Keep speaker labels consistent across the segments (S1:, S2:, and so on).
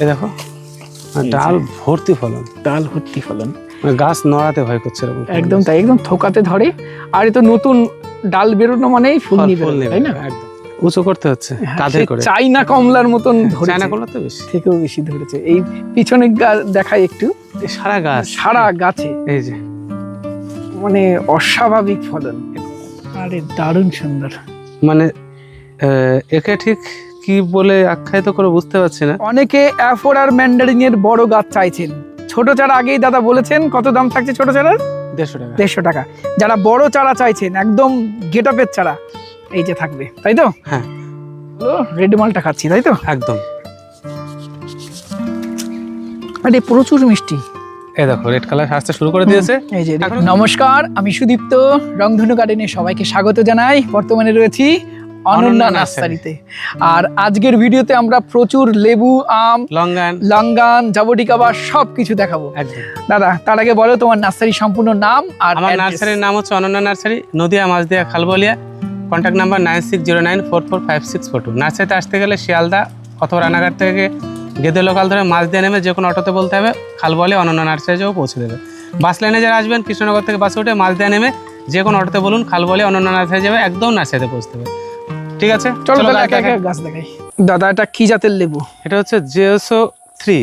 S1: এই দেখো ডাল ভর্তি ফলন,
S2: ডাল ভর্তি ফলন,
S1: গাছ নড়াতে ভয় করছে এরকম।
S2: একদম তাই, একদম থোকাতে ধরে। আর এই তো নতুন ডাল বেরোনো মানেই ফুল নিবে, তাই না?
S1: একদম উঁচু করতে হচ্ছে কাঁধে করে।
S2: চাইনা কমলার মতন ধরেছে,
S1: চায়না কমলা তো বেশি
S2: থেকেও বেশি ধরেছে। এই পিছনে দেখাই একটু,
S1: সারা গাছ,
S2: সারা গাছে
S1: এই যে
S2: মানে অস্বাভাবিক ফলন। আরে দারুণ সুন্দর।
S1: মানে একে ঠিক কি বলে আখ্যায়িত করে বুঝতে পারছি না।
S2: অনেকে অ্যাফোর আর ম্যান্ডারিন এর বড় গাছ চাইছেন। ছোট চারা আগেই দাদা বলেছেন কত দাম থাকছে ছোট চারার?
S1: 150 টাকা।
S2: 150 টাকা। যারা বড় চারা চাইছেন একদম গেটআপের চারা, এই যে থাকবে, তাই তো?
S1: হ্যাঁ,
S2: রেড মালটা খাচ্ছি, তাই তো?
S1: একদম।
S2: আরে প্রচুর মিষ্টি।
S1: এই দেখো রেড কালার আসতে শুরু করে দিয়েছে।
S2: এই যে নমস্কার, আমি সুদীপ্ত, রংধনু গার্ডেনে সবাইকে স্বাগত জানাই। বর্তমানে রয়েছি অনন্যা নার্সারিতে। আর আজকের ভিডিওতে আমরা প্রচুর লেবু, আম, লঙ্গান, জাবটিকা বা সবকিছু দেখাবো। দাদা তার আগে বলো তোমার নার্সারি সম্পূর্ণ নাম। আর
S1: আমার নার্সারির নাম হচ্ছে Ananya nursery, Nadia Majhdia Khalbalia. Contact number 9609445642। নার্সারিতে আসতে গেলে শিয়ালদা অথবা রানাঘাট থেকে গেদে লোকাল ধরে মাঝদিয়া নেমে যে কোনো অটোতে বলতে হবে খালবলিয়া অনন্যা নার্সারি যাও, পৌঁছে দেবে। বাস লাইনে যারা আসবেন কৃষ্ণনগর থেকে বাসে উঠে মাঝদিয়া নেমে যে কোনো অটোতে বলুন খালবলিয়া অনন্যা নার্সারি যাবে, একদম নার্সারিতে পৌঁছতে হবে। ঠিক আছে,
S2: চলো গাছ দেখাই। দাদা এটা কি জাতের লেবু?
S1: এটা হচ্ছে জেওসো 3।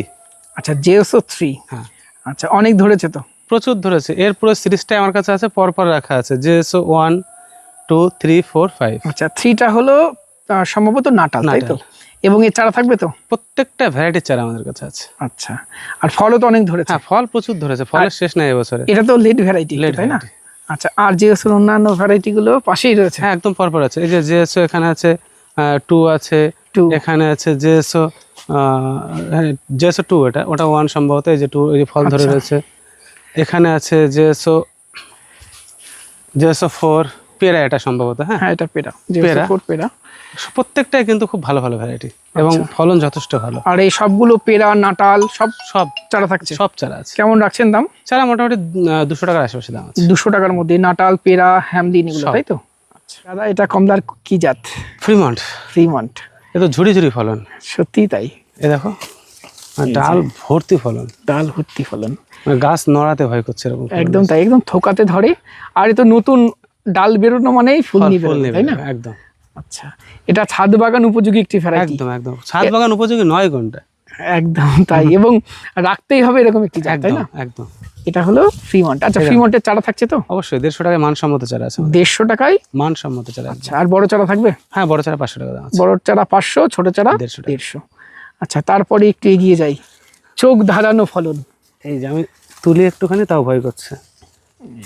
S2: আচ্ছা জেওসো 3। হ্যাঁ আচ্ছা, অনেক ধরেছে তো?
S1: প্রচুর ধরেছে। এর পুরো সিরিজটাই আমার কাছে আছে, পরপর রাখা আছে। জেওসো 1 2 3 4 5।
S2: আচ্ছা 3টা হলো সম্ভবত নাটাল, তাই তো? এবং এর চারা থাকবে তো?
S1: প্রত্যেকটা ভ্যারাইটির চারা আমাদের কাছে আছে।
S2: আচ্ছা, আর ফলও তো অনেক ধরেছে?
S1: হ্যাঁ, ফল প্রচুর ধরেছে, ফলের শেষ নাই এবছরে।
S2: এটা তো লেট ভ্যারাইটি, তাই না? আচ্ছা, আর জেওসোর অন্যান্য ভ্যারাইটি গুলো পাশেই রয়েছে?
S1: হ্যাঁ, একদম পরপর আছে। এই যে জেওসো এখানে আছে 2 আছে, এখানে আছে জেওসো 2, ওটা 1 সম্ভবত। এই যে 2, এই যে ফল ধরে রয়েছে। এখানে আছে জেওসো 4 পেরা, এটা সম্ভবত। হ্যাঁ
S2: এটা পেরা, জেওসো 4 পেরা।
S1: প্রত্যেকটাই কিন্তু খুব ভালো ভালো ভ্যারাইটি এবং ফলন যথেষ্ট ভালো।
S2: আর এই সবগুলো পেরা, নাটাল সব চারা থাকছে?
S1: সব চারা আছে।
S2: কেমন রাখছেন দাম?
S1: চারা মোটামুটি 200 টাকার আশেপাশে দাম আছে।
S2: 200 টাকার মধ্যে নাটাল, পেরা, হ্যামলিন এগুলো, তাই তো? আচ্ছা দাদা এটা কমলার কি জাত? ফ্রিমন্ট।
S1: এ তো ঝুড়ি ঝুড়ি ফলন,
S2: সত্যি তাই।
S1: এ দেখো ডাল ভর্তি ফলন,
S2: ডাল ভর্তি ফলন,
S1: গাছ নড়াতে ভয় করছে এরকম।
S2: একদম তাই, একদম থোকাতে ধরে। আর এই তো নতুন ডাল বেরোনো মানেই ফুল নিবে, তাই না?
S1: একদম।
S2: আচ্ছা, এটা ছাদ বাগান উপযোগী একটি ভ্যারাইটি।
S1: একদম ছাদ বাগান উপযোগী 9 ঘন্টা।
S2: একদম তাই, এবং রাখতেই হবে এরকম একটি জাত, তাই না?
S1: একদম।
S2: এটা হলো ফ্রিমন্ট। আচ্ছা, ফ্রিমন্টের চারা থাকছে তো?
S1: অবশ্যই 150 টাকায় মানসম্মত চারা আছে।
S2: 150 টাকায়
S1: মানসম্মত চারা।
S2: আচ্ছা, আর বড় চারা থাকবে?
S1: হ্যাঁ, বড় চারা 500 টাকা দাম আছে।
S2: বড় চারা 500, ছোট চারা 150। আচ্ছা, তারপরে একটু এগিয়ে যাই। চোখ ধাঁধানো ফলন,
S1: এই যে আমি তুলি একটুখানি, তাও ভয় করছে।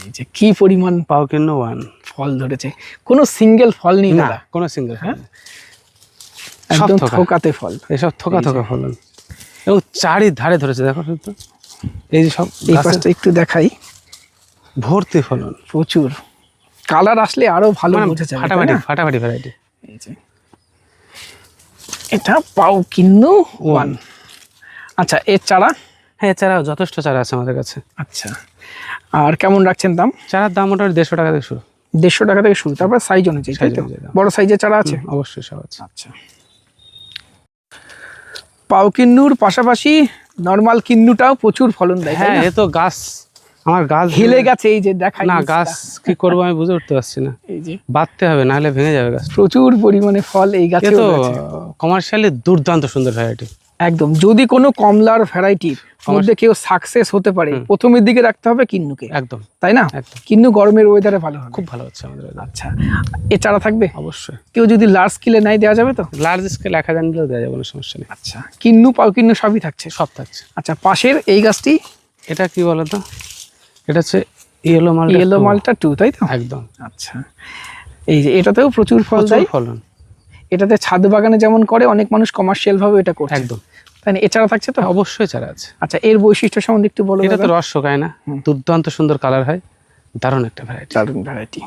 S2: এই যে কি পরিমাণ
S1: পাওকিন্ন 1
S2: ফল ধরেছে, কোনো সিঙ্গেল ফল নেই
S1: না,
S2: দাদা?
S1: কোনো সিঙ্গেল।
S2: হ্যাঁ, একদম থোকাতে ফল।
S1: এসব থোকা ফলন এবং চারিধারে ধরেছে, দেখো শুধু। এই যে সব
S2: এই পাশটা একটু দেখাই,
S1: ভর্তি ফলন,
S2: প্রচুর। কালার আসলে আরো ভালো বোঝা যাবে,
S1: ফাটাফাটি ভ্যারাইটি।
S2: এই যে এটা পাওকিন্নু 1। আচ্ছা, এর চারা?
S1: হ্যাঁ, চারা যথেষ্ট চারা আছে আমাদের কাছে।
S2: আচ্ছা, আর কেমন রাখছেন দাম?
S1: চারার দাম মোটামুটি 150 টাকা থেকে শুরু।
S2: 150 টাকা থেকে শুরু, তারপর সাইজ অনুযায়ী, তাই তো? বড় সাইজের চারা আছে?
S1: অবশ্যই সব আছে।
S2: আচ্ছা, পাওকিন্নুর পাশাপাশি নরমাল কিন্নুটাও প্রচুর ফলন দেয়।
S1: হ্যাঁ, এ তো গাছ, আমার গাছ
S2: হেলে গেছে, এই যে দেখাই
S1: না। গাছ কি করবো আমি বুঝে উঠতে পারছি না।
S2: এই যে
S1: বাঁধতে হবে, নাহলে ভেঙে যাবে গাছ।
S2: প্রচুর পরিমাণে ফল এই গাছে।
S1: তো কমার্শিয়ালি দুর্দান্ত সুন্দর ভ্যারাইটি।
S2: একদম, যদি কোনো কমলার ভ্যারাইটির মধ্যে কেউ সাকসেস হতে পারে, প্রথমের দিকে রাখতে হবে কিন্নুকে।
S1: একদম,
S2: তাই না? কিন্নু গরমের ওয়েদারে ভালো হবে,
S1: খুব ভালো হচ্ছে আমাদের।
S2: আচ্ছা, এ চারা থাকবে?
S1: অবশ্যই।
S2: কেউ যদি লার্জ স্কেলে নাই, দেওয়া যাবে তো?
S1: লার্জ স্কেল 1000 নিলেও দেওয়া যাবে, কোনো সমস্যা নেই।
S2: আচ্ছা, কিন্নু পাওকিন্নু সবই থাকছে?
S1: সব থাকছে।
S2: আচ্ছা, পাশের এই গাছটি
S1: এটা কি বলতো? এটা হচ্ছে ইয়েলো মালটা 2, তাই তো?
S2: একদম। আচ্ছা, এই যে এটাতেও প্রচুর ফলন। এটাতে ছাদ বাগানে যেমন করে, অনেক মানুষ কমার্শিয়াল ভাবে এটা করছে।
S1: একদম
S2: তাই না? এছাড়া থাকছে তো?
S1: অবশ্যই চারা আছে।
S2: আচ্ছা, এর বৈশিষ্ট্য সম্বন্ধে একটু বলো।
S1: এটা তো রস শোকায় না, দুর্দান্ত সুন্দর কালার হয়, দারুণ একটা ভ্যারাইটি।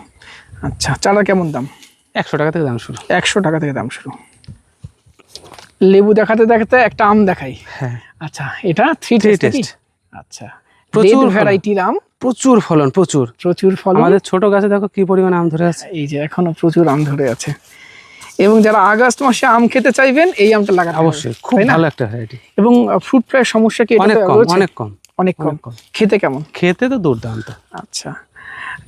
S1: আচ্ছা, চারা কেমন দাম? 100 টাকা থেকে দাম শুরু।
S2: 100 টাকা থেকে দাম শুরু। লেবু দেখাতে দেখাতে একটা আম দেখাই।
S1: হ্যাঁ।
S2: আচ্ছা, এটা 3 টেস্ট। আচ্ছা,
S1: প্রচুর
S2: ভ্যারাইটির আম,
S1: প্রচুর ফলন, প্রচুর ফলন। আমাদের ছোট গাছে দেখো কি পরিমাণ আম ধরে আছে।
S2: এই যে এখনো প্রচুর আম ধরে আছে। এবং যারা আগস্ট মাসে আম খেতে চাইবেন এই আমটা লাগাতে হবে।
S1: অবশ্যই খুব
S2: তাই না?
S1: ভালো একটা ভ্যারাইটি।
S2: এবং ফ্রুট ফ্লাইয়ের সমস্যা কি
S1: অনেক
S2: এটাতে
S1: কম,
S2: রয়েছে?
S1: অনেক কম,
S2: অনেক কম। খেতে কেমন?
S1: খেতে তো দুর্দান্ত।
S2: আচ্ছা,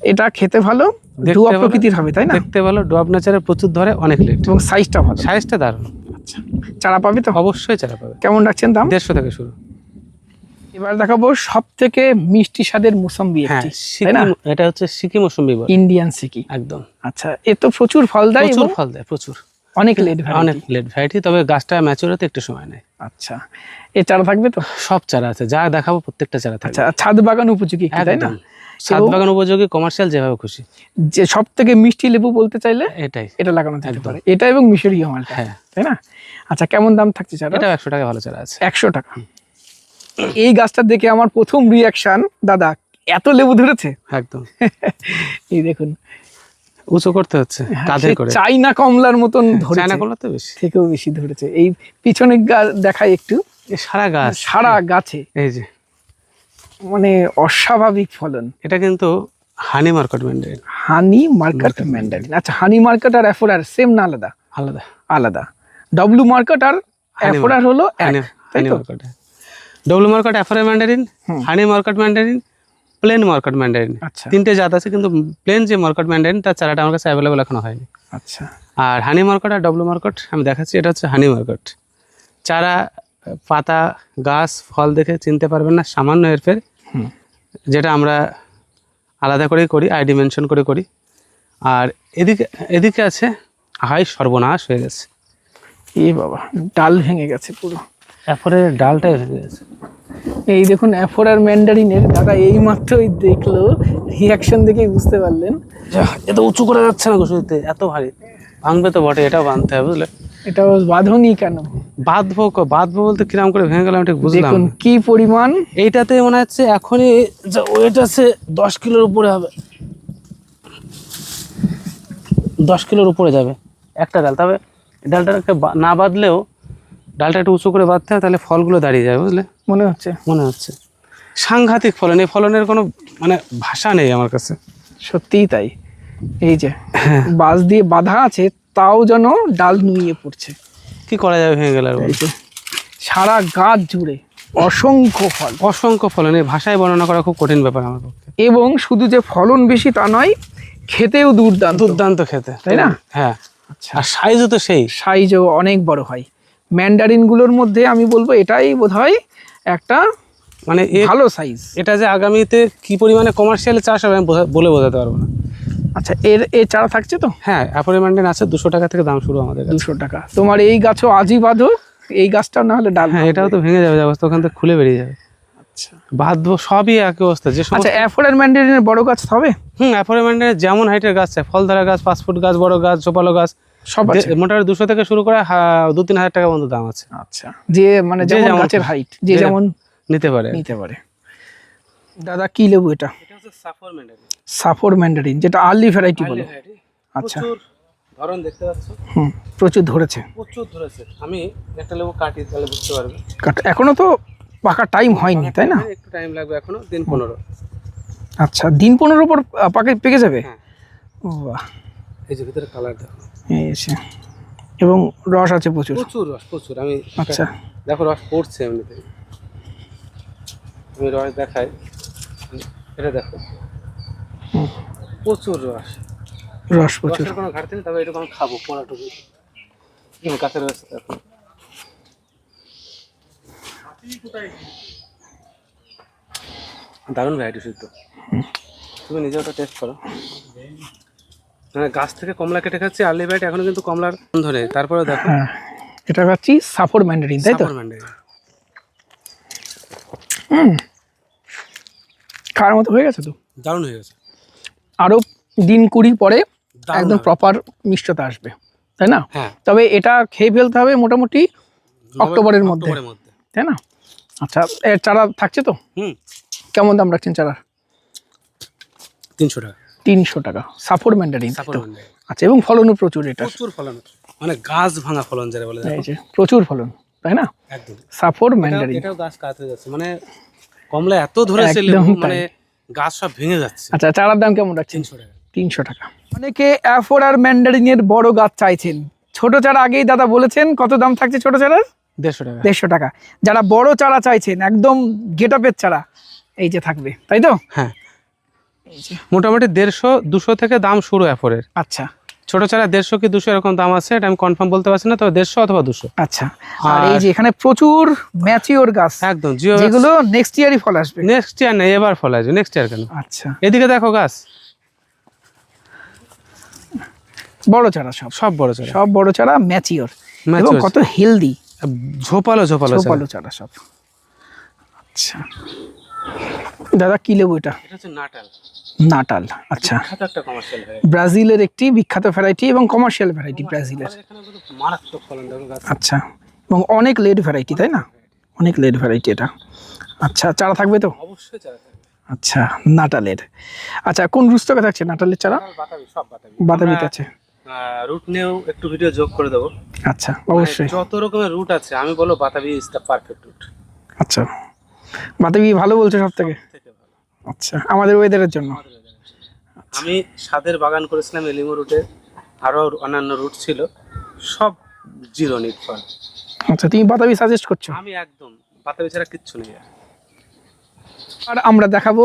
S2: এটা খেতে ভালো,
S1: দেখতে
S2: ডুয়া
S1: ভালো,
S2: প্রকৃতির হবে তাই না?
S1: দেখতে ভালো, ডুয়াব নেচারে প্রচুর ধরে, অনেক লেট
S2: এবং সাইজটা ভালো।
S1: সাইজটা দারুণ।
S2: আচ্ছা, চারা পাবে তো?
S1: অবশ্যই চারা পাবে।
S2: কেমন রাখছেন দাম?
S1: 150 থেকে শুরু।
S2: এবার দেখাবো সব থেকে মিষ্টি স্বাদের মোসাম্বি
S1: হ্যাঁ,
S2: একটি, তাই না?
S1: এটা হচ্ছে সিকি মৌসুমী বলে।
S2: ইন্ডিয়ান সিকি।
S1: একদম।
S2: আচ্ছা, এ তো প্রচুর ফল দেয়
S1: প্রচুর
S2: এবং
S1: ফল দেয়, প্রচুর।
S2: অনেক লেট
S1: অনেক লেট ভ্যারাইটি, তবে গাছটা ম্যাচিউর হতে একটু সময় নেয়।
S2: আচ্ছা, এ চারা থাকবে তো?
S1: সব চারা আছে, যা দেখাবো প্রত্যেকটা চারা থাকবে।
S2: আচ্ছা, ছাদ বাগান উপযোগী একটু, তাই না?
S1: একদম। ছাদ বাগান উপযোগী, কমার্শিয়াল, যেভাবে খুশি।
S2: যে সব থেকে মিষ্টি লেবু বলতে চাইলে
S1: এটাই,
S2: এটা লাগানো যেতে
S1: একদম।
S2: পারে, এটা এবং মিশরীয় মালটা,
S1: হ্যাঁ।
S2: তাই না? আচ্ছা, কেমন দাম থাকছে চারা?
S1: এটা 100 টাকা ভালো চারা আছে।
S2: 100 টাকা। এই গাছটা দেখে আমার প্রথম রিয়াকশন, দাদা এত লেবু ধরেছে।
S1: একদম।
S2: এই দেখুন,
S1: উঁচু করতে হচ্ছে কাঁধে করে।
S2: চাইনা কমলার মতন ধরেছে,
S1: চায়না কমলা তো বেশি,
S2: থেকেও বেশি ধরেছে। এই পিছনে দেখাই একটু,
S1: এ সারা গাছ,
S2: সারা গাছে
S1: এই যে
S2: মানে অস্বাভাবিক ফলন।
S1: এটা কিন্তু হানি market Mandarin.
S2: Honey market mandarin. আচ্ছা, হানি মার্কেট আর অ্যাফোরার সেম না আলাদা?
S1: আলাদা,
S2: আলাদা। ডব্লু মার্কেট আর অ্যাফোরার হলো এক, তাই তো?
S1: Market, W market, Afourer mandarin, honey market mandarin, plain market mandarin.
S2: আচ্ছা,
S1: তিনটে জাত আছে, কিন্তু প্লেন যে মার্কেট ম্যান্ডারিন তার চারাটা আমার কাছে অ্যাভেলেবল এখনো হয়নি।
S2: আচ্ছা।
S1: আর হানি মার্কেট আর ডব্লু মার্কেট আমি দেখাচ্ছি। এটা হচ্ছে হানি মার্কেট। চারা, পাতা, গাছ, ফল দেখে চিনতে পারবেন না, সামান্য হেরফের, যেটা আমরা আলাদা করেই করি, আইডি মেনশন করে করি। আর এদিকে আছে হাই, সর্বনাশ হয়ে গেছে।
S2: এ বাবা, ডাল ভেঙে গেছে পুরো,
S1: অ্যাফোরের ডালটাই ভেঙে গেছে।
S2: এই দেখুন অ্যাফোরার ম্যান্ডারিনের, দাদা এই মাত্রই দেখলো, রিয়াকশন দেখেই বুঝতে পারলেন।
S1: এত উঁচু করে যাচ্ছে না গোসুতে, এত ভারী। ভাঙবে তো বটে, এটাও বাঁধতে হবে, বুঝলে?
S2: এটা বাঁধনি কেন?
S1: বাঁধবো বলতে কিরাম করে ভেঙে গেলাম, ঠিক বুঝলাম।
S2: দেখুন কি পরিমাণ,
S1: এইটাতে মনে হচ্ছে এখনই ওয়েট আছে 10 কিলোর উপরে হবে, 10 কিলোর উপরে যাবে একটা ডাল। তবে ডালটাকে না বাঁধলেও, ডালটা একটু উঁচু করে বাঁধতে হবে, তাহলে ফলগুলো দাঁড়িয়ে যাবে, বুঝলে? মনে হচ্ছে সাংঘাতিক ফলন। এই ফলনের কোনো মানে ভাষা নেই আমার কাছে,
S2: সত্যিই তাই। এই যে বাঁশ দিয়ে বাঁধা আছে, তাও যেন ডাল নুয়ে পড়ছে।
S1: কি করা যাবে, ভেঙে গেলে?
S2: এই যে সারা গাছ জুড়ে অসংখ্য ফল,
S1: অসংখ্য ফলন, এই ভাষায় বর্ণনা করা খুব কঠিন ব্যাপার আমার পক্ষে।
S2: এবং শুধু যে ফলন বেশি তা নয়, খেতেও
S1: দুর্দান্ত খেতে,
S2: তাই না?
S1: হ্যাঁ।
S2: আচ্ছা,
S1: আর সাইজও তো সেই,
S2: সাইজও অনেক বড় হয়। ম্যান্ডারিন গুলোর মধ্যে আমি বলবো এটাই বোধহয় একটা
S1: মানে
S2: ভালো সাইজ।
S1: এটা যে আগামীতে কি পরিমাণে কমার্শিয়াল চাষ হবে আমি বলে বোঝাতে পারবো না।
S2: আচ্ছা, এর চারা থাকছে তো?
S1: হ্যাঁ, অ্যাপয়েন্টমেন্ট আছে, 200 টাকা থেকে দাম শুরু আমাদের কাছে।
S2: 200 টাকা। তোমার এই গাছও আজই বাঁধো, এই গাছটা না হলে ডাল।
S1: হ্যাঁ, এটাও তো ভেঙে যাবে, অবস্থা ওখান থেকে খুলে বেরিয়ে যাবে।
S2: আচ্ছা,
S1: বাঁধবো, সবই একই অবস্থা। যে সমস্ত
S2: আচ্ছা, অ্যাফোরার ম্যান্ডারিনের বড় গাছ হবে?
S1: অ্যাপয়েন্টমেন্টের যেমন হাইটের গাছ চাই, ফল ধরা গাছ, 5 ফুট গাছ, বড় গাছ, ঝোপালো গাছ,
S2: সব আছে।
S1: মোটামুটি 200 থেকে শুরু করে 2-3 হাজার টাকা পর্যন্ত দাম আছে।
S2: আচ্ছা, যে মানে যেমন গাছের হাইট, যে যেমন
S1: নিতে পারে।
S2: দাদা কি লেবু এটা?
S1: এটা হচ্ছে সাফর ম্যান্ডারিন।
S2: সাফর ম্যান্ডারিন, যেটা আর্লি ভ্যারাইটি বলে। আচ্ছা,
S1: প্রচুর ধরন দেখতে পাচ্ছ,
S2: প্রচুর ধরেছে।
S1: আমি একটা লেবু কাটি, তাহলে বুঝতে পারবে।
S2: এখনো তো পাকা টাইম হয়নি, তাই না?
S1: একটু টাইম লাগবে, এখনো দিন 15।
S2: আচ্ছা, দিন 15 পর পেকে যাবে?
S1: হ্যাঁ।
S2: বাহ,
S1: এই যে ভিতরে কালার দেখো,
S2: এই এসে, এবং রস আছে প্রচুর।
S1: প্রচুর। আমি
S2: আচ্ছা,
S1: দেখো রস পড়ছে এমনিতে, আমি রস দেখাই, এটা দেখো, প্রচুর রস
S2: প্রচুর।
S1: কোনো ঘাটতি নেই। তবে এটুকু আমি খাবো, পড়াটুকু কাছে রয়েছে। এখন দারুণ ভ্যারাইটি শুদ্ধ, তুমি নিজেও তো টেস্ট করো। মানে গাছ থেকে কমলা কেটে খাচ্ছি, আর্লি ভ্যারাইটি, এখনো কিন্তু কমলার গন্ধ নেই। তারপরে দেখো,
S2: এটা খাচ্ছি সাফর ম্যান্ডারিন, তাই তো? খাওয়ার মতো হয়ে গেছে তো?
S1: দারুণ হয়ে গেছে।
S2: আরো দিন 20 পরে একদম প্রপার মিষ্টতা আসবে, তাই না?
S1: হ্যাঁ।
S2: তবে এটা খেয়ে ফেলতে হবে মোটামুটি অক্টোবরের মধ্যে, তাই না? আচ্ছা, এর চারা থাকছে তো? কেমন দাম রাখছেন চারা?
S1: 300 টাকা।
S2: 300 টাকা, সাফর ম্যান্ডারিন। আচ্ছা, এবং ফলনও প্রচুর, এটা
S1: প্রচুর ফলন, মানে গাছ ভাঙা ফলন যারা বলে,
S2: প্রচুর ফলন, তাই না?
S1: একদম।
S2: সাফর ম্যান্ডারিন,
S1: এটাও গাছ কাটতে যাচ্ছে, মানে কমলা এত ধরেছে লেবু, মানে গাছ সব ভেঙে যাচ্ছে।
S2: আচ্ছা, চারার দাম কেমন রাখছেন?
S1: 300 টাকা।
S2: 300 টাকা। অনেকে অ্যাফোরার ম্যান্ডারিনের বড় গাছ চাইছেন, ছোট চারা আগেই দাদা বলেছেন কত দাম থাকছে ছোট চারার?
S1: 150 টাকা।
S2: 150 টাকা। যারা বড় চারা চাইছেন একদম গেটআপের চারা এই যে থাকবে, তাই তো?
S1: হ্যাঁ, মোটামুটি 150-200 থেকে দাম শুরু অ্যাপোরের।
S2: আচ্ছা
S1: ছোট চারা 150 কি 200 এরকম দাম আছে, এটা আমি কনফার্ম বলতে পারছি না, তবে 150 অথবা 200।
S2: আচ্ছা। আর এই যে এখানে প্রচুর ম্যাচিওর গাছ,
S1: একদম
S2: যেগুলো নেক্সট ইয়ারই ফল আসবে।
S1: নেক্সট ইয়ার নেই, এবার ফল আসবে, নেক্সট ইয়ার কেন?
S2: আচ্ছা,
S1: এদিকে দেখো গাছ,
S2: বড় চারা
S1: সব বড় চারা,
S2: সব বড় চারা ম্যাচিওর এবং কত হেলদি,
S1: ঝোপালো ঝোপালো
S2: চারা সব। আচ্ছা দাদা কি লেবু এটা?
S1: এটা হচ্ছে নাটাল।
S2: নাটাল, আচ্ছা।
S1: একটা কমার্শিয়াল ভ্যারাইটি,
S2: ব্রাজিলের একটি বিখ্যাত ভ্যারাইটি এবং কমার্শিয়াল ভ্যারাইটি ব্রাজিলের।
S1: মারাত্মক ফলন দেখো গাছ।
S2: আচ্ছা, এবং অনেক লেট ভ্যারাইটি, তাই না? অনেক লেট ভ্যারাইটি এটা। আচ্ছা, চারা থাকবে তো?
S1: অবশ্যই চারা থাকবে।
S2: আচ্ছা, নাটালের। আচ্ছা, কোন রুস্তকে থাকছে নাটালের চারা?
S1: বাতাবি, সব বাতাবি।
S2: বাতাবিতে আছে।
S1: রুট নিয়েও একটু ভিডিও যোগ করে দেবো।
S2: আচ্ছা, অবশ্যই।
S1: যত রকমের রুট আছে আমি বলবো বাতাবি ইজ দ্য পারফেক্ট রুট।
S2: আচ্ছা, বাতাবি ভালো বলছে সব থেকে। আচ্ছা, আমাদের ওয়েদারের জন্য।
S1: আমি সাদের বাগান করেছিলাম এলিমো রুটে, আরো অন্যান্য রুট ছিল, সব জিরো নিট ফল।
S2: আচ্ছা, তুমি বাতাবি সাজেস্ট করছো?
S1: আমি একদম বাতাবি ছাড়া কিচ্ছু নেই।
S2: আর আমরা দেখাবো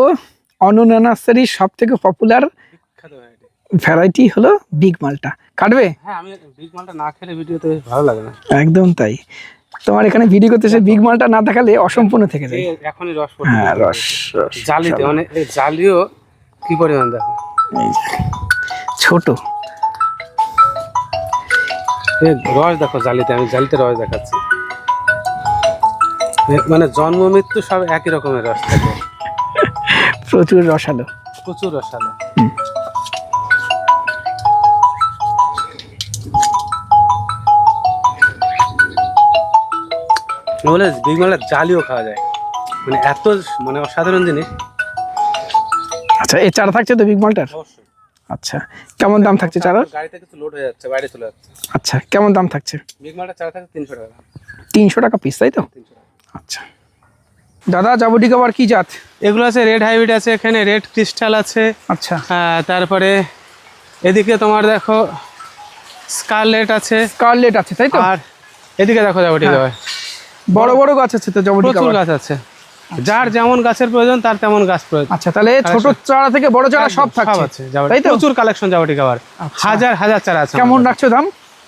S2: অনন্যা নার্সারির সব থেকে পপুলার
S1: বিখ্যাত
S2: ভ্যারাইটি হলো বিগ মালটা। কাটবে?
S1: হ্যাঁ, আমি বিগ মালটা না খেলে ভিডিওতে ভালো লাগে না।
S2: একদম তাই। তোমার এখানে ভিডিও করতে এসে বিগ মালটা না দেখালে অসম্পূর্ণ থেকে যায়।
S1: এখনই রস পড়ছে।
S2: হ্যাঁ, রস
S1: জালিতে, মানে এই জালিও কি পরিমাণ দেখো।
S2: এই যে ছোট
S1: রস দেখো জালিতে, আমি জালিতে রস দেখাচ্ছি। মানে জন্ম মৃত্যু সব একই রকমের রস থাকে,
S2: প্রচুর রসালো,
S1: প্রচুর রসালো। বলে বিগ মালটা জালিও খাওয়া যায়, মানে এত মানে অসাধারণ জিনিস।
S2: আচ্ছা, এই চারা থাকছে তো বিগ মালটার?
S1: অবশ্যই।
S2: আচ্ছা, কেমন দাম থাকছে চারা?
S1: গাড়িতে কিছু লোড হয়ে যাচ্ছে, বাইরে চলে যাচ্ছে।
S2: আচ্ছা, কেমন দাম থাকছে?
S1: বিগ মালটা চারা থাকে 300 টাকা।
S2: 300 টাকা পিস, তাই তো?
S1: 300 টাকা।
S2: আচ্ছা দাদা, জাবুটিকা আবার কি জাত?
S1: এগুলো আছে রেড হাইব্রিড আছে, এখানে রেড ক্রিস্টাল আছে।
S2: আচ্ছা,
S1: তারপরে এদিকে তোমার দেখো স্কারলেট আছে।
S2: স্কারলেট আছে, তাই তো?
S1: আর এদিকে দেখো জাবুটিকা,
S2: বড় বড় গাছ আছে তো জাবুটিকা,
S1: প্রচুর গাছ আছে। যার যেমন গাছের প্রয়োজন তার তেমন গাছ প্রয়োজন।
S2: আচ্ছা, তাহলে ছোট চারা থেকে বড় চারা সব থাকছে, তাই তো?
S1: প্রচুর কালেকশন জাবুটিকা, হাজার হাজার চারা আছে।
S2: কেমন রাখছো দাম?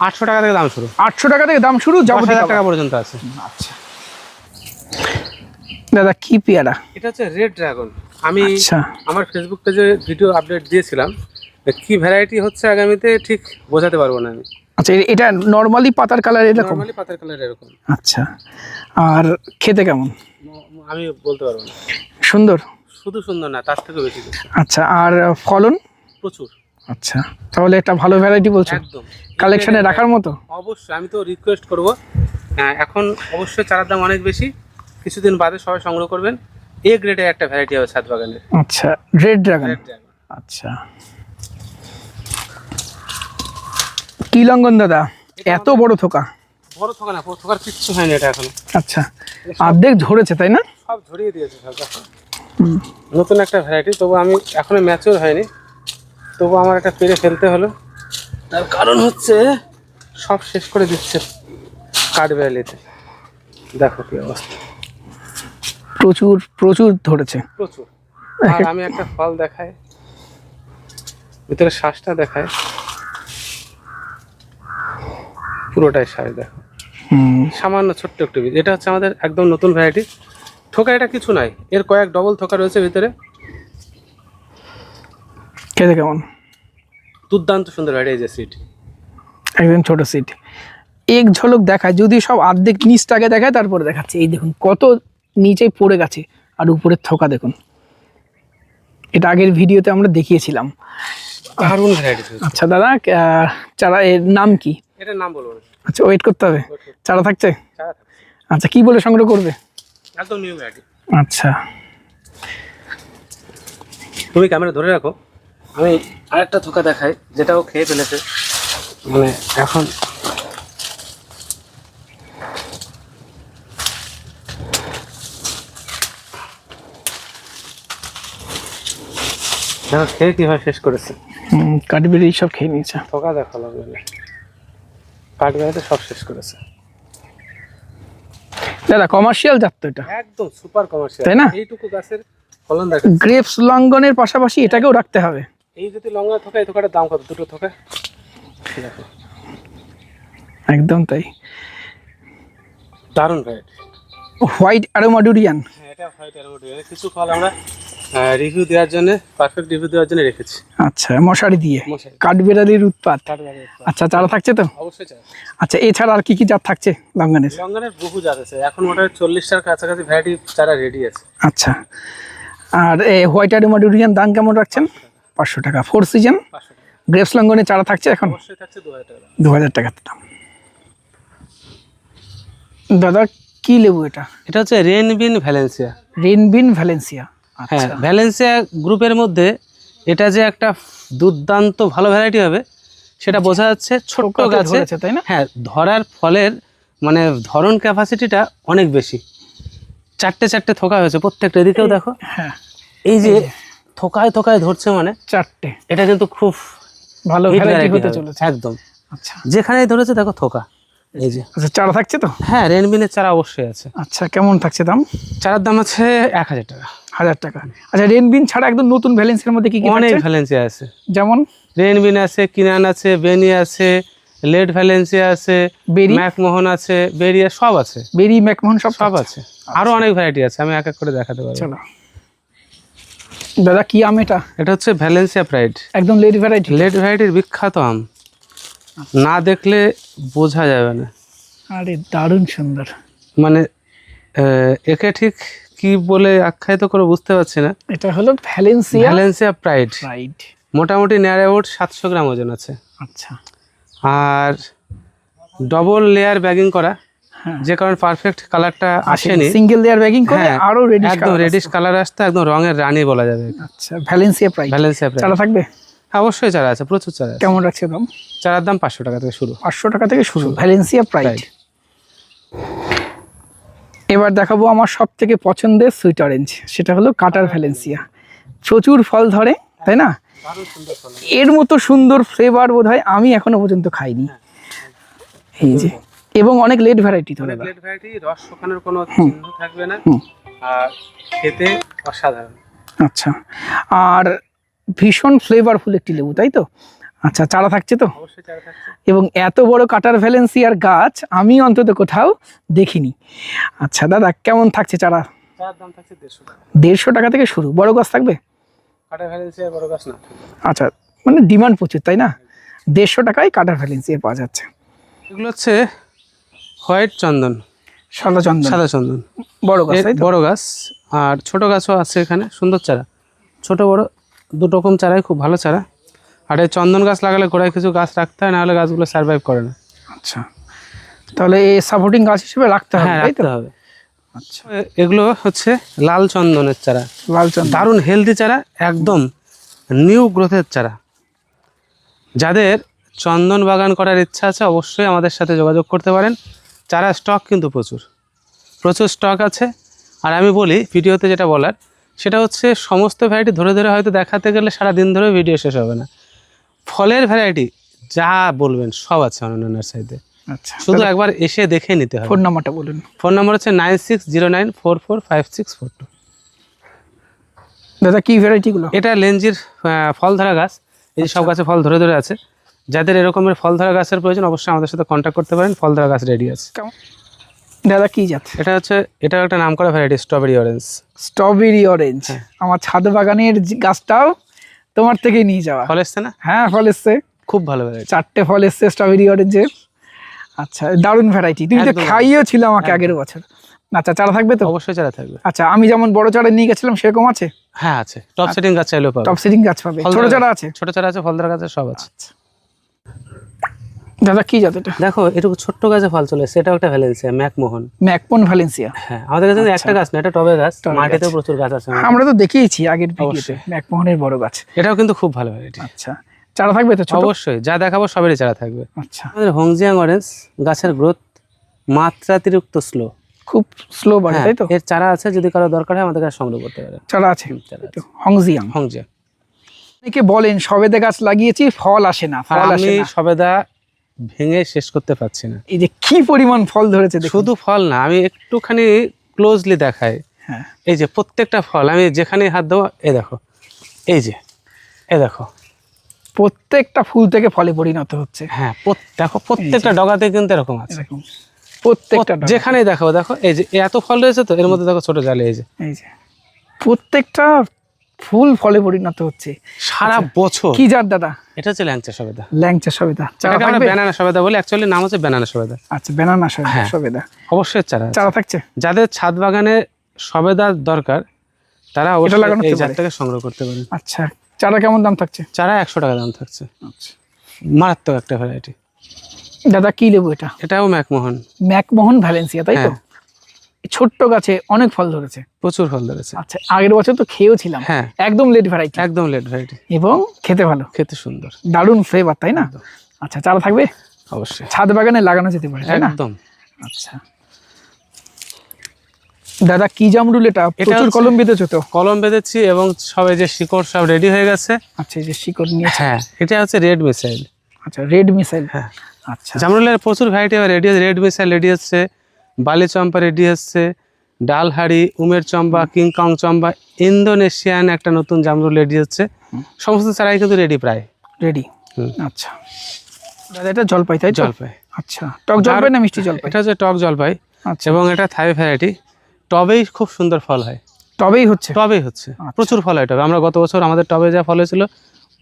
S1: 800 টাকা থেকে দাম শুরু।
S2: 800 টাকা থেকে দাম শুরু, জাবুটিকা
S1: টাকা পর্যন্ত আছে।
S2: আচ্ছা দাদা, কি পেয়ারা?
S1: এটা হচ্ছে রেড ড্রাগন। আমি
S2: আচ্ছা,
S1: আমার ফেসবুক পেজে ভিডিও আপডেট দিয়েছিলাম, কি ভ্যারাইটি হচ্ছে আগামীতে ঠিক বোঝাতে পারবো না আমি।
S2: আচ্ছা, এটা নরমালি পাতার কালার এরকম?
S1: নরমালি পাতার কালার এরকম।
S2: আচ্ছা, আর খেতে কেমন?
S1: আমি বলতে পারবো না।
S2: সুন্দর?
S1: শুধু সুন্দর না, তার থেকে বেশি কিছু।
S2: আচ্ছা, আর ফলন?
S1: প্রচুর।
S2: আচ্ছা, তাহলে একটা ভালো ভ্যারাইটি বলছো,
S1: একদম
S2: কালেকশনে রাখার মতো।
S1: অবশ্যই, আমি তো রিকোয়েস্ট করবো, এখন অবশ্যই চারার দাম অনেক বেশি, কিছুদিন বাদে সবাই সংগ্রহ করবেন। এ গ্রেডের একটা ভ্যারাইটি হবে ছাদ বাগানের।
S2: আচ্ছা, রেড ড্রাগন। আচ্ছা, কি লঙ্ঘন দাদা, এত বড় থোকা?
S1: বড় থোকা না, থোকার কিচ্ছু হয়নি এটা এখন।
S2: আচ্ছা, অর্ধেক ঝরেছে, তাই না?
S1: সব ঝরিয়ে দিয়েছে সব। নতুন একটা ভ্যারাইটি, তবু আমি এখনো ম্যাচিওর হয়নি, তবু আমার একটা পেরে ফেলতে হলো। তার কারণ হচ্ছে সব শেষ করে দিচ্ছে কাঠবেড়ালিতে। দেখো কি অবস্থা,
S2: প্রচুর প্রচুর ধরেছে,
S1: প্রচুর। আর আমি একটা ফল দেখাই, ভিতরে শ্বাসটা দেখায়, পুরোটাই শ্বাস দেখো। সামান্য ছোট্ট একটু বীজ। এটা হচ্ছে আমাদের একদম নতুন ভ্যারাইটি। থোকা এটা কিছু নাই, এর কয়েক ডবল থোকা রয়েছে ভিতরে।
S2: খেতে কেমন?
S1: দুর্দান্ত সুন্দর ভ্যারাইটি। এই যে সিট,
S2: একদম ছোট সিট, এক ঝলক দেখায়, যদি সব অর্ধেক নিচটাকে দেখায় তারপরে দেখাচ্ছে। এই দেখুন কত নিচে পড়ে গেছে, আর উপরের থোকা দেখুন। এটা আগের ভিডিওতে আমরা দেখিয়েছিলাম।
S1: দারুণ ভ্যারাইটি।
S2: আচ্ছা দাদা, চারা এর নাম কি?
S1: এটার নাম বলবো না।
S2: আচ্ছা, ওয়েট করতে হবে। চারা থাকছে?
S1: চারা থাকছে।
S2: আচ্ছা, কি বলে সংগ্রহ করবে?
S1: একদম নিউ ভ্যারাইটি।
S2: আচ্ছা,
S1: তুমি ক্যামেরা ধরে রাখো, আমি আরেকটা থোকা দেখাই, যেটাও খেয়ে ফেলেছে। মানে এখন দেখো খেয়ে কিভাবে শেষ করেছে।
S2: কাঠবেরি সব খেয়ে নিয়েছে।
S1: থোকা দেখো লাগবে। কাঠ ভ্যারাইটি সব শেষ করেছে
S2: দাদা। কমার্শিয়াল জাত তো এটা,
S1: একদম সুপার কমার্শিয়াল,
S2: তাই না?
S1: এইটুকু গাছের ফলন দেখেন।
S2: গ্রেপস লঙ্ঘনের পাশাপাশি এটাকেও রাখতে হবে।
S1: এই যদি লঙ্কা থোকা, এই থোকাটার দাম কত? দুটো থোকা দেখো,
S2: একদম তাই।
S1: দারুণ ভ্যারাইটি।
S2: White aroma durian.
S1: হ্যাঁ, এটা হোয়াইট অ্যারোমা। কিছু ফল আমরা রিভিউ দেওয়ার জন্য, পারফেক্ট রিভিউ দেওয়ার জন্য রেখেছি।
S2: আচ্ছা, মশারি দিয়ে
S1: মশারি।
S2: কাঠবেড়ালির উৎপাত।
S1: কাঠবেড়ালির।
S2: আচ্ছা, চারা থাকছে তো?
S1: অবশ্যই চারা।
S2: আচ্ছা, এছাড়া আর কি কি জাত থাকছে লঙ্ঘনের?
S1: লঙ্ঘনের বহু জাত আছে, এখন মোটামুটি 40টার কাছাকাছি ভ্যারাইটি চারা রেডি আছে।
S2: আচ্ছা, আর হোয়াইট অ্যারোমা ডুরিয়ান দাম কেমন রাখছেন? 500 টাকা। 4 সিজন
S1: 500 টাকা।
S2: গ্রেপস লঙ্ঘনের চারা থাকছে এখন?
S1: অবশ্যই থাকছে 2000 টাকা।
S2: 2000 টাকা দাম। দাদা কি লেবু এটা?
S1: এটা হচ্ছে রেনবিন ভ্যালেন্সিয়া।
S2: রেনবিন ভ্যালেন্সিয়া।
S1: হ্যাঁ,
S2: আচ্ছা,
S1: ভ্যালেন্সিয়া গ্রুপের মধ্যে এটা যে একটা দুর্দান্ত ভালো ভ্যারাইটি হবে সেটা বোঝা যাচ্ছে ছোট্ট
S2: ঠোকাতে
S1: গাছে।
S2: ধরেছে, তাই না?
S1: হ্যাঁ, ধরার ফলের মানে ধরন ক্যাপাসিটিটা অনেক বেশি। চারটে চারটে থোকা হয়েছে প্রত্যেকটা, এদিকেও দেখো।
S2: হ্যাঁ,
S1: এই যে থোকায় থোকায় ধরছে, মানে
S2: 4টে
S1: এটা কিন্তু খুব
S2: ভালো
S1: hit
S2: ভ্যারাইটি
S1: variety
S2: হতে
S1: হবে।
S2: চলেছে।
S1: একদম
S2: আচ্ছা
S1: যেখানেই ধরেছে দেখো থোকা। এই যে,
S2: আচ্ছা, চারা থাকছে তো?
S1: হ্যাঁ, রেনবিনের চারা অবশ্যই আছে।
S2: আচ্ছা, কেমন থাকছে দাম?
S1: চারার দাম আছে 1000 টাকা।
S2: 1000 টাকা। আচ্ছা, রেনবিন ছাড়া একদম নতুন ভ্যালেন্সিয়ার মধ্যে কি কি
S1: অনেক
S2: থাকছে?
S1: ভ্যালেন্সিয়া আছে,
S2: যেমন
S1: রেনবিন আছে, কিনান আছে, বেনি আছে, লেড ভ্যালেন্সিয়া আছে,
S2: বেরি,
S1: ম্যাকমোহন আছে, বেরিয়া সব আছে।
S2: বেরি, ম্যাকমোহন সব
S1: সব
S2: থাকছে।
S1: আছে, আরো অনেক ভ্যারাইটি আছে, আমি এক এক করে দেখাতে পারবো।
S2: চলো দাদা, কি আম এটা?
S1: এটা হচ্ছে ভ্যালেন্সিয়া প্রাইড,
S2: একদম লেট ভ্যারাইটি।
S1: লেড ভ্যারাইটির বিখ্যাত আম, না দেখলে বোঝা যাবে না।
S2: আরে দারুণ সুন্দর।
S1: মানে একে ঠিক কি বলে আখ্যায়িত করে বুঝতে পারছি না।
S2: এটা হলো ভ্যালেন্সিয়া
S1: ভ্যালেন্সিয়া প্রাইড,
S2: রাইট।
S1: মোটামুটি নিয়ার অ্যাবাউট 700 গ্রাম ওজন আছে।
S2: আচ্ছা,
S1: আর ডবল লেয়ার ব্যাগিং করা,
S2: হ্যাঁ,
S1: যে কারণে পারফেক্ট কালারটা আসেনি।
S2: সিঙ্গেল লেয়ার ব্যাগিং করে
S1: হ্যাঁ,
S2: আরো রেডিশ
S1: একদম রেডিশ কালার আসতে একদম রঙের রানী বলা যাবে।
S2: আচ্ছা, ভ্যালেন্সিয়া প্রাইড।
S1: ভ্যালেন্সিয়া প্রাইড
S2: চারা থাকবে?
S1: হ্যাঁ, অবশ্যই চারা আছে, প্রচুর চারা আছে।
S2: কেমন রাখছে দাম?
S1: চারার দাম 500 টাকা থেকে শুরু।
S2: 500 টাকা থেকে শুরু ভ্যালেন্সিয়া প্রাইড।
S1: প্রাইড।
S2: এবার দেখাবো আমার সব থেকে পছন্দের সুইট অরেঞ্জ, সেটা হলো কাটার ভ্যালেন্সিয়া। প্রচুর ফল ধরে, তাই না? এর মতো সুন্দর ফ্লেভার বোধহয় আমি এখনো পর্যন্ত খাইনি। এই যে, এবং অনেক লেট ভ্যারাইটি ধরে।
S1: অনেক লেট ভ্যারাইটি, রস শুকানোর কোনো চিহ্ন থাকবে না, আর খেতে অসাধারণ।
S2: আচ্ছা, আর ভীষণ ফ্লেভারফুল একটি লেবু, তাই তো? আচ্ছা, চারা থাকছে তো?
S1: অবশ্যই চারা থাকছে।
S2: এবং এত বড় কাটার ভ্যালেন্সিয়ার গাছ আমি অন্তত কোথাও দেখিনি। আচ্ছা দাদা, কেমন থাকছে চারা?
S1: চারার দাম থাকছে 150 টাকা।
S2: 150 টাকা থেকে শুরু। বড় গাছ থাকবে?
S1: কাটা ভ্যালেন্সিয়া বড় গাছ না।
S2: আচ্ছা, মানে ডিমান্ড প্রচুর, তাই না? 150 টাকায় কাটার ভ্যালেন্সিয়া পাওয়া যাচ্ছে।
S1: এগুলো হচ্ছে হোয়াইট চন্দন,
S2: সাদা চন্দন,
S1: সাদা চন্দন,
S2: বড় গাছ, তাই তো?
S1: বড় গাছ। আর ছোট গাছও আছে এখানে, সুন্দর চারা, ছোট বড় দুটো রকম চারাই খুব ভালো চারা। আর এই চন্দন গাছ লাগালে গোড়ায় কিছু গাছ রাখতে হয়, নাহলে গাছগুলো সার্ভাইভ করে না।
S2: আচ্ছা, তাহলে এই সাপোর্টিং গাছ হিসেবে রাখতে হবে,
S1: হ্যাঁ,
S2: তাই তো?
S1: রাখতে হবে। আচ্ছা, এগুলো হচ্ছে লাল চন্দনের চারা,
S2: লাল চন্দন,
S1: দারুণ হেলদি চারা, একদম নিউ গ্রোথের চারা। যাদের চন্দন বাগান করার ইচ্ছা আছে অবশ্যই আমাদের সাথে যোগাযোগ করতে পারেন। চারা স্টক কিন্তু প্রচুর প্রচুর স্টক আছে। আর আমি বলি ভিডিওতে যেটা বলার, সেটা হচ্ছে সমস্ত ভ্যারাইটি ধরে ধরে হয়তো দেখাতে গেলে সারা দিন ধরে ভিডিও শেষ হবে না। ফলের ভ্যারাইটি যা বলবেন সব আছে অনন্য নার্সারিতে,
S2: আচ্ছা,
S1: শুধু একবার এসে দেখে নিতে হবে।
S2: ফোন নাম্বারটা বলুন।
S1: ফোন নাম্বার হচ্ছে 9609445642।
S2: দাদা, কি ভ্যারাইটিগুলো?
S1: এটা লেঞ্জির ফল ধরা গাছ। এই যে সব গাছে ফল ধরে ধরে আছে। যাদের এরকমের ফল ধরা গাছের প্রয়োজন অবশ্যই আমাদের সাথে কন্ট্যাক্ট করতে পারেন, ফল ধরা গাছ রেডি আছে।
S2: দাদা, কি জাত?
S1: এটা হচ্ছে, এটা একটা নাম করা variety, strawberry orange.
S2: Strawberry orange. আমার ছাদ বাগানের গাছটাও তোমার থেকেই নিয়ে যাওয়া।
S1: ফল এসছে না?
S2: হ্যাঁ, ফল এসছে,
S1: খুব ভালো ভ্যারাইটি,
S2: 4টে ফল এসছে স্ট্রবেরি অরেঞ্জের। আচ্ছা, দারুণ ভ্যারাইটি। তুমি তো
S1: একদম।
S2: খাইয়েও ছিল আমাকে আগের বছর। আচ্ছা, চারা থাকবে তো?
S1: অবশ্যই চারা থাকবে।
S2: আচ্ছা, আমি যেমন বড় চারা নিয়ে গেছিলাম সেরকম আছে?
S1: হ্যাঁ আছে, টপ সেটিং গাছ চাইলেও পাবে।
S2: টপ সিডিং গাছ পাবে,
S1: ফল
S2: ছোট
S1: ধরা-
S2: চারা আছে?
S1: ছোট চারা আছে, ফল ধরা গাছ আছে, সব আছে।
S2: দাদা, কি জাত এটা?
S1: দেখো এটুকু ছোট্ট গাছে ফল চলে এসেছে, এটাও একটা ভ্যালেন্সিয়া, ম্যাকমোহন।
S2: ম্যাকপন ভ্যালেন্সিয়া।
S1: হ্যাঁ, আমাদের কাছে কিন্তু একটা গাছ না, এটা টবে গাছ,
S2: টবে
S1: মাটিতেও
S2: গাছ।
S1: প্রচুর গাছ আছে আমাদের।
S2: আমরা তো দেখিয়েছি আগের ভিডিওতে
S1: অবশ্যই।
S2: ম্যাকমোহনের বড় গাছ।
S1: এটাও কিন্তু খুব ভালো ভ্যারাইটি।
S2: আচ্ছা, চারা থাকবে তো? ছোট?
S1: অবশ্যই, যা দেখাবো সবেরই চারা থাকবে।
S2: আচ্ছা,
S1: আমাদের হংজিয়াং অরেঞ্জ গাছের গ্রোথ মাত্রাতিরিক্ত স্লো।
S2: খুব স্লো বাড়ে, তাই তো?
S1: এর চারা আছে, যদি কারো দরকার হয় আমাদের কাছে সংগ্রহ করতে পারে।
S2: চারা আছে
S1: চারা
S2: তো? হংজিয়াং।
S1: হংজিয়াং।
S2: অনেকে বলেন সবেদা গাছ লাগিয়েছি ফল আসে না, ফল আসে
S1: আমি
S2: না।
S1: সবেদা ভেঙে শেষ করতে পারছি না।
S2: এই যে কি পরিমাণ ফল ধরেছে দেখুন।
S1: শুধু ফল না, আমি একটুখানি ক্লোজলি দেখাই।
S2: হ্যাঁ,
S1: এই যে প্রত্যেকটা ফল, আমি যেখানে হাত দেবো এই দেখো, এই যে এই দেখো,
S2: প্রত্যেকটা ফুল থেকে ফলে পরিণত হচ্ছে।
S1: হ্যাঁ দেখো প্রত্যেকটা ডগাতে কিন্তু এরকম আছে,
S2: এরকম প্রত্যেকটা ডগা।
S1: যেখানেই দেখো দেখো এই যে এত ফল রয়েছে, তো এর মধ্যে দেখো ছোট জালে এই যে
S2: প্রত্যেকটা ফুল ফলে পরিণত হচ্ছে
S1: সারা বছর।
S2: কি জাত দাদা?
S1: এটা হচ্ছে ল্যাংচা সবেদা।
S2: ল্যাংচা সবেদা,
S1: এটাকে আমরা ব্যানানা সবেদা বলি, অ্যাকচুয়ালি নাম হচ্ছে ব্যানানা সবেদা।
S2: আচ্ছা, ব্যানানা
S1: হ্যাঁ।
S2: সবেদা
S1: অবশ্যই চারা আছে।
S2: চারা থাকছে।
S1: যাদের ছাদ বাগানে সবেদার দরকার তারা অবশ্যই এই জাতটাকে সংগ্রহ করতে পারে।
S2: আচ্ছা, চারা কেমন দাম থাকছে?
S1: চারা 100 টাকা দাম থাকছে।
S2: আচ্ছা,
S1: মারাত্মক একটা ভ্যারাইটি।
S2: দাদা কি লেবু এটা?
S1: এটাও ম্যাকমোহন।
S2: ম্যাকমোহন ভ্যালেন্সিয়া, তাই তো?
S1: হ্যাঁ।
S2: ছোট্ট গাছে অনেক ফল ধরেছে,
S1: প্রচুর ফল ধরেছে।
S2: আচ্ছা, আগের বছর তো খেয়েও ছিলাম।
S1: হ্যাঁ,
S2: একদম লেট ভ্যারাইটি,
S1: একদম লেট ভ্যারাইটি
S2: এবং খেতে ভালো,
S1: খেতে সুন্দর,
S2: দারুণ ফ্লেভার, তাই না? আচ্ছা, চারা থাকবে
S1: অবশ্যই,
S2: ছাদ বাগানে লাগানো যেতে পারে, তাই না?
S1: একদম।
S2: আচ্ছা দাদা, কি জামরুল এটা? প্রচুর কলম বেঁধেছো তো?
S1: কলম বেঁধেছি এবং সবে যে শিকড় সব রেডি হয়ে গেছে।
S2: আচ্ছা, এই যে শিকড় নিয়ে।
S1: হ্যাঁ, এটা হচ্ছে রেড মিসাইল।
S2: আচ্ছা, রেড মিসাইল।
S1: হ্যাঁ,
S2: আচ্ছা,
S1: জামরুলের প্রচুর ভ্যারাইটি রেডি হচ্ছে। রেড মিসাইল রেডি হচ্ছে, বালি চম্পা রেডি হচ্ছে, ডালহাড়ি, উমের চম্পা, কিংকং চম্পা, ইন্দোনেশিয়ান একটা নতুন জামরুল রেডি হচ্ছে। সমস্ত চারাই কিন্তু রেডি প্রায়
S2: রেডি। আচ্ছা দাদা, এটা জলপাই, তাই তো?
S1: জলপাই।
S2: আচ্ছা, টক জলপাই না মিষ্টি জলপাই?
S1: এটা হচ্ছে টক জলপাই।
S2: আচ্ছা,
S1: এবং এটা থাই ভ্যারাইটি। টবেই খুব সুন্দর ফল হয়।
S2: টবেই হচ্ছে?
S1: টবেই হচ্ছে, প্রচুর ফল হয় টবে। আমরা গত বছর আমাদের টবে যা ফল হয়েছিল,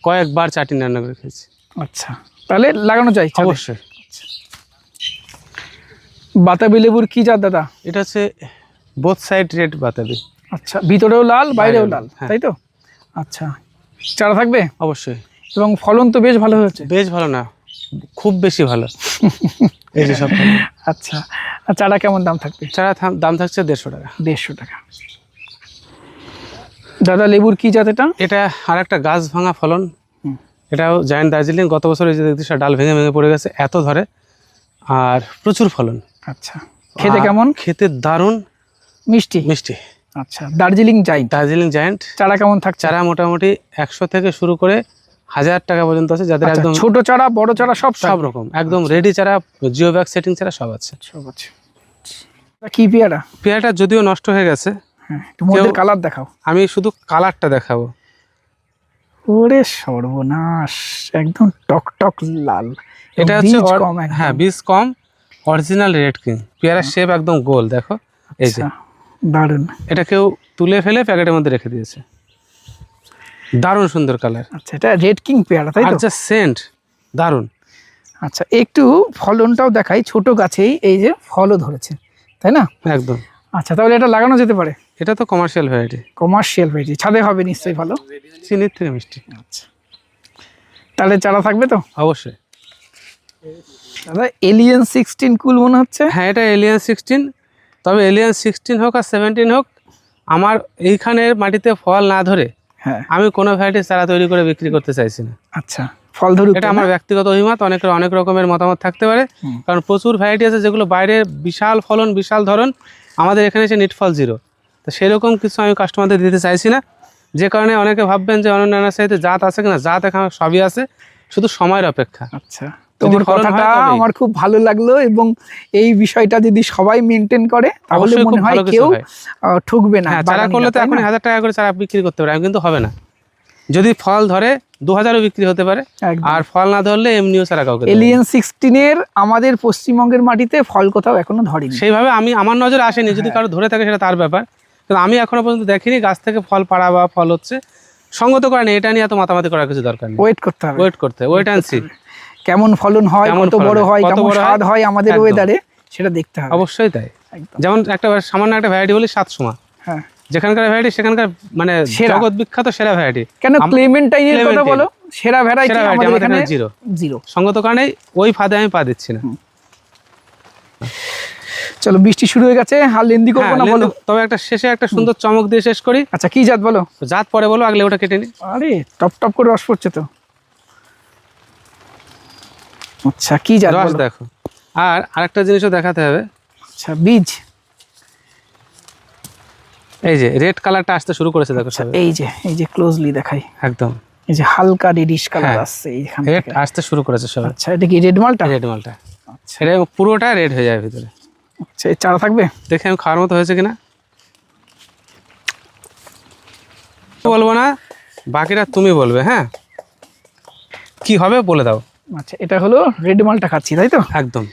S1: কয়েকবার চাটনি রান্না করে খেয়েছি।
S2: আচ্ছা, তাহলে লাগানো যায়
S1: অবশ্যই।
S2: বাতাবি লেবুর কি জাত দাদা?
S1: এটা হচ্ছে বোথ সাইড রেড বাতাবি।
S2: আচ্ছা, ভিতরেও লাল বাইরেও লাল,
S1: হ্যাঁ।
S2: তাই তো? আচ্ছা, চারা থাকবে?
S1: অবশ্যই।
S2: এবং ফলন তো বেশ ভালো হয়েছে।
S1: বেশ ভালো না, খুব বেশি ভালো। এই যে সব ফল।
S2: আচ্ছা, আর চারা কেমন দাম থাকবে?
S1: চারা দাম থাকছে 150 টাকা।
S2: 150 টাকা। দাদা, লেবুর কি জাত এটা?
S1: এটা আর একটা গাছ ভাঙা ফলন। এটাও জায়ান্ট দার্জিলিং। গত বছর এই যে দেখতেছি ডাল ভেঙে ভেঙে পড়ে গেছে, এত ধরে, আর প্রচুর ফলন।
S2: আচ্ছা, খেতে কেমন?
S1: খেতে দারুণ
S2: মিষ্টি
S1: মিষ্টি।
S2: আচ্ছা, দার্জিলিং জায়ান্ট।
S1: দার্জিলিং জায়ান্ট।
S2: চারা কেমন থাকছে?
S1: চারা মোটামুটি 100 থেকে শুরু করে 1000 টাকা পর্যন্ত আছে, যাদের
S2: আচ্ছা,
S1: একদম
S2: ছোট চারা বড় চারা সব
S1: সব রকম একদম রেডি চারা, জিও ব্যাগ সেটিং চারা সব আছে।
S2: সব আছে। কি পেয়ারা?
S1: পেয়ারাটা যদিও নষ্ট হয়ে গেছে।
S2: হ্যাঁ, একটু মধ্যে কালার দেখাও।
S1: আমি শুধু কালারটা দেখাবো।
S2: ওরে সর্বনাশ, একদম টক টক লাল।
S1: এটা হচ্ছে
S2: কম,
S1: হ্যাঁ বীজ কম, অরিজিনাল রেড কিং। পেয়ারার শেপ একদম গোল, দেখো এই যে।
S2: দারুণ।
S1: এটা কেউ তুলে ফেলে প্যাকেটের মধ্যে রেখে দিয়েছে, দারুণ সুন্দর কালার।
S2: আচ্ছা, এটা রেড কিং পেয়ারা, তাই তো?
S1: আচ্ছা, সেন্ট দারুণ।
S2: আচ্ছা, একটু ফলনটাও দেখাই। ছোট গাছেই এই যে ফলও ধরেছে, তাই না?
S1: একদম।
S2: আচ্ছা, তাহলে এটা লাগানো যেতে পারে?
S1: এটা তো কমার্শিয়াল ভ্যারাইটি।
S2: কমার্শিয়াল ভ্যারাইটি, ছাদে হবে নিশ্চয়ই ভালো।
S1: চিনির থেকে মিষ্টি।
S2: আচ্ছা, তাহলে চারা থাকবে তো?
S1: অবশ্যই।
S2: দাদা, এলিয়ান 16 কুল মনে হচ্ছে।
S1: হ্যাঁ, এটা এলিয়ান 16। তবে এলিয়ান 16 হোক আর 17 হোক, আমার এইখানের মাটিতে ফল না ধরে
S2: হ্যাঁ,
S1: আমি কোনো ভ্যারাইটি চারা তৈরি করে বিক্রি করতে চাইছি না।
S2: আচ্ছা, ফল ধরুক।
S1: এটা আমার ব্যক্তিগত অভিমত, অনেকের অনেক রকমের মতামত থাকতে পারে। কারণ প্রচুর ভ্যারাইটি আছে যেগুলো বাইরে বিশাল ফলন, বিশাল ধরন, আমাদের এখানে এসে নিট ফল 0। তো সেরকম কিছু আমি কাস্টমারদের দিতে চাইছি না। যে কারণে অনেকে ভাববেন যে অনন্য নার্সারিতে জাত আছে কিনা, জাত এখানে সবই আছে, শুধু সময়ের অপেক্ষা।
S2: আচ্ছা, তোমার কথাটা আমার খুব ভালো লাগলো, এবং এই বিষয়টা যদি সবাই মেনটেন করে তাহলে মনে হয় কেউ ঠকবে না।
S1: চারা করলে তো এখন 1000 টাকা করে চারা বিক্রি করতে পারে, কিন্তু হবে না। যদি ফল ধরে 2000ও বিক্রি হতে পারে, আর ফল না ধরলে এমনিও চারা কাউকে।
S2: এলিয়ান 16 এর আমাদের পশ্চিমবঙ্গের মাটিতে ফল কোথাও এখনো ধরেনি,
S1: সেইভাবে আমার নজরে আসেনি। যদি কারো ধরে থাকে সেটা তার ব্যাপার, কিন্তু আমি এখনো পর্যন্ত দেখিনি গাছ থেকে ফল পাড়া বা ফল হচ্ছে। সঙ্গত করে না, এটা নিয়ে এত মাতামাতি করার কিছু দরকার নেই।
S2: ওয়েট করতে হবে,
S1: ওয়েট অ্যান্ড সি।
S2: কেমন ফলন হয়, কত বড় হয়, কেমন স্বাদ হয় আমাদের ওয়েদারে, সেটা দেখতে হবে।
S1: অবশ্যই তাই। যেমন একটা সামান্য একটা ভ্যারাইটি বলি 7 সমা।
S2: হ্যাঁ,
S1: যেখানকার ভ্যারাইটি সেখানকার মানে জগৎ বিখ্যাত সেরা ভ্যারাইটি।
S2: কেন ক্লেমেন্টাইনের কথা বলো, সেরা ভ্যারাইটি আমাদের এখানে 0।
S1: সঙ্গত কারণে ওই ফাঁদে আমি পা দিচ্ছি না।
S2: চলো, বৃষ্টি শুরু হয়ে গেছে, আর লেন্দি করবো না, বলো।
S1: তবে একটা শেষে একটা সুন্দর চমক দিয়ে শেষ করি।
S2: আচ্ছা, কি জাত বলো?
S1: জাত পরে বলো, আগলে ওটা কেটে নি।
S2: আরে টপ টপ করে রস পড়ছে তো। আচ্ছা, কি জাত
S1: রস দেখো। আর আরেকটা জিনিসও দেখাতে হবে।
S2: আচ্ছা, বীজ।
S1: এই যে রেড কালারটা আসতে শুরু করেছে, দেখো।
S2: এই যে ক্লোজলি দেখাই।
S1: একদম
S2: এই যে হালকা রেডিশ কালার
S1: হ্যাঁ।
S2: আসছে এইখান
S1: রেড
S2: থেকে।
S1: আসতে শুরু করেছে সবাই।
S2: আচ্ছা, এটা কি রেড মালটা?
S1: রেড মালটা,
S2: আচ্ছা
S1: এটা পুরোটা রেড হয়ে যায় ভিতরে।
S2: আচ্ছা, এই চারা থাকবে?
S1: দেখে আমি খাওয়ার মতো হয়েছে কিনা বলবো না, বাকিটা তুমি বলবে। হ্যাঁ, কি হবে বলে দাও।
S2: আচ্ছা, এটা হলো রেড মালটা খাচ্ছি, তাই তো?
S1: একদম।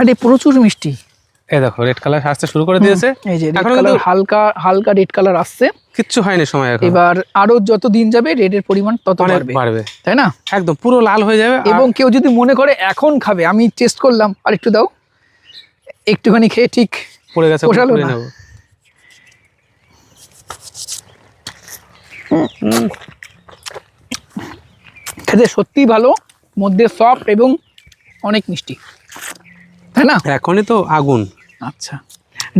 S2: এটা প্রচুর মিষ্টি।
S1: এই দেখো রেড কালার আসতে শুরু করে দিয়েছে।
S2: এই যে রেড
S1: এখন
S2: কালার,
S1: কিন্তু
S2: হালকা হালকা রেড কালার আসছে।
S1: কিচ্ছু হয়নি সময়, এখন
S2: এবার আরো যত দিন যাবে রেডের পরিমাণ তত
S1: অনেক
S2: বাড়বে,
S1: বাড়বে।
S2: তাই না?
S1: একদম পুরো লাল হয়ে যাবে।
S2: এবং কেউ যদি মনে করে এখন খাবে, আমি টেস্ট করলাম, আর একটু দাও, একটুখানি খেয়ে ঠিক
S1: পড়ে গেছে,
S2: পোষালো
S1: পুড়ে
S2: না।
S1: নেবো।
S2: খেতে সত্যিই ভালো, মধ্যে সফট এবং অনেক মিষ্টি, তাই না?
S1: এখনই তো আগুন।
S2: আচ্ছা,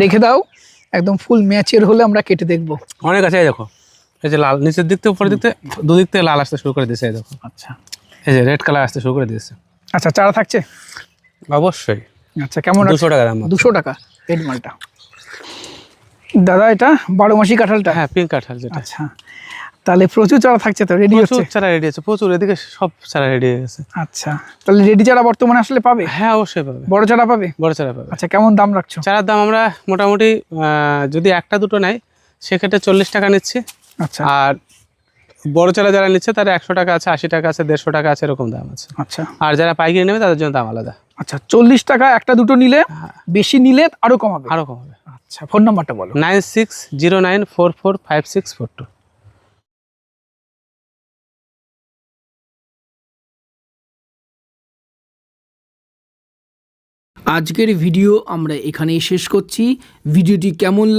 S2: রেখে দাও, একদম ফুল ম্যাচের হলে আমরা কেটে দেখবো।
S1: অনেক আছে, এই দেখো এই যে লাল, নিচের দিক থেকে উপরের দিক থেকে দুদিক থেকে লাল আসতে শুরু করে দিয়েছে। এই দেখো,
S2: আচ্ছা
S1: এই যে রেড কালার আসতে শুরু করে দিয়েছে।
S2: আচ্ছা, চারা থাকছে?
S1: অবশ্যই।
S2: আচ্ছা, কেমন?
S1: 200 টাকা দাম।
S2: 200 টাকা রেড মালটা। দাদা, এটা 12 মাসি কাঁঠালটা?
S1: হ্যাঁ, পিঙ্ক কাঁঠাল যেটা।
S2: আচ্ছা, তাহলে প্রচুর চারা থাকছে তো, রেডি হচ্ছে?
S1: প্রচুর চারা রেডি আছে, প্রচুর। এদিকে সব চারা রেডি হয়ে গেছে।
S2: আচ্ছা, তাহলে রেডি চারা বর্তমানে আসলে পাবে?
S1: হ্যাঁ, অবশ্যই পাবে,
S2: বড় চারা পাবে?
S1: বড় চারা পাবে।
S2: আচ্ছা, কেমন দাম রাখছো?
S1: চারার দাম আমরা মোটামুটি যদি একটা দুটো নেয় সেক্ষেত্রে 40 টাকা নিচ্ছি।
S2: আচ্ছা
S1: আর বড় চারা যারা নিচ্ছে তারা 100 টাকা আছে, 80 টাকা আছে, 150 টাকা আছে, এরকম দাম আছে।
S2: আচ্ছা
S1: আর যারা পাইকারি নেবে তাদের জন্য দাম আলাদা।
S2: আচ্ছা, 40 টাকা একটা দুটো নিলে, বেশি নিলে আরো কমাবে?
S1: আরো কম হবে।
S2: আচ্ছা, ফোন নাম্বারটা বলো।
S1: 9609445642।
S2: আজকের ভিডিও আমরা এখানেই শেষ করছি। ভিডিওটি কেমন